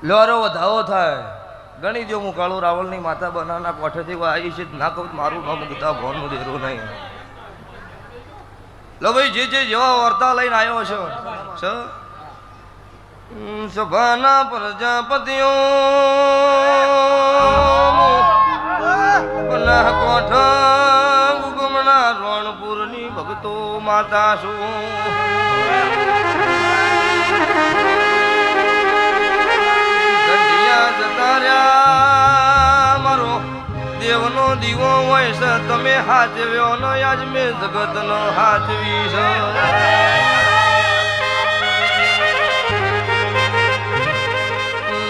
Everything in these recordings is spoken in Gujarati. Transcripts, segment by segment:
લોરો વધાવો થાય ગણી દો હું કાળુ રાવળની માતા બનાના કોઠેથી આવી છે ના કહું મારું નામ ગીતા ભવનનું દેરું નહીં લો ભાઈ જે જેવા વાર્તા લઈને આવ્યો છો સભાના પ્રજાપતિઓ કોઠા ગુગમણા રોણપુરની ભક્તો માતા શું મારો દેવનો દીવો હોય છે તમે હાચવ્યો ન આજ મેં જગતનો હાચવી છે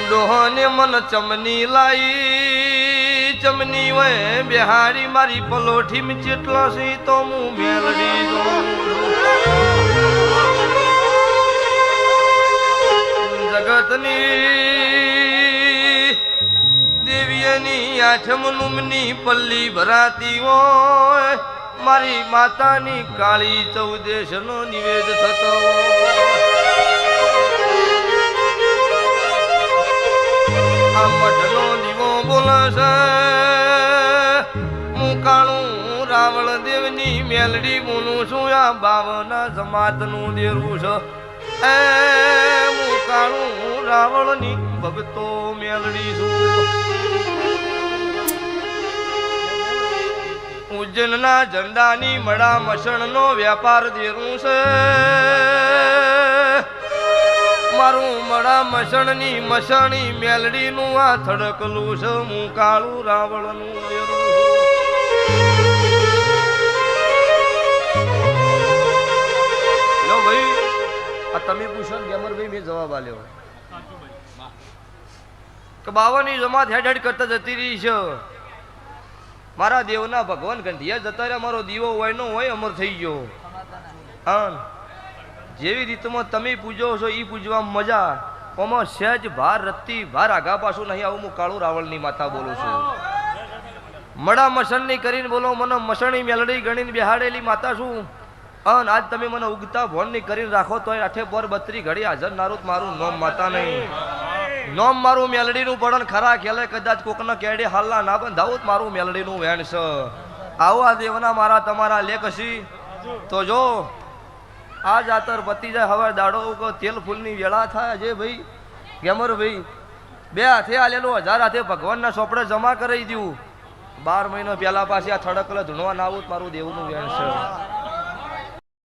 ડોહને મન ચમની લાઈ ચમની હોય બિહારી મારી પલોઠી માં ચેટલો સી તો હું મેલડી જગતની દેવીની આઠમ નુમની પલ્લી ભરાતી હોય મારી માતાની કાળી ચૌદેશ નો નિવેદ થતો આ મઠનો દીવો બોલશે હું કાળું રાવળ દેવની મેલડી બોલું છું આ બાવના સમાતનું દેરું છે એ હું કાળું રાવળની ભક્તો મેલડી છું ઉજ્જૈનના ઝંડાની મડા મસણનો વેપાર દેરું છે મારું મડા મસણની મસણી મેલડીનું આ થડકલું છે હું કાળું રાવળનું દેરું લો ભાઈ આ તમે પૂછો ને ગેમરભાઈ મેં જવાબ આલ્યો કે બાવાની જમાત હેડ હેડ કરતા જતી રહી છે મારા દેવના ભગવાન ગંઢિયા જતા રહ્યા મારો દીવો હોય નો હોય અમર થઈ ગયો હા જેવી રીતમાં તમે પૂજો છો એ પૂજવા મજા ઓમાં સહેજ ભાર રત્તી ભાર આગા પાછું નહીં આવું હું કાળું રાવળની માતા બોલું છું મડા મસણની કરીને બોલો મને મસણી મેલડી ગણીને બેહાડેલી માતા છું અન આજ તમે મને ઉગતા ભોનની કરીને રાખો તો આઠે પર 32 ઘડી હાજર નારું મારું નોમ માતા નહીં નોમ મારું મેલડીનું પડન ખરા ખેલે કદાચ કોકના કેડે હાલના ના બંધાવું મારું મેલડીનું વેણ છે આવો આ દેવના મારા તમારા લેખ હશી તો જો આ જાતર પતી જાય હવે દાડો તેલ ફૂલની વેળા થાય જે ભાઈ ગેમર ભાઈ બે હાથે આલેલું 1000 હાથે ભગવાનના સોપડે જમા કરાવી દઉં 12 મહિનો પહેલા પાછી આ થડકલે ધૂણવા ના આવું મારું દેવનું વેણ છે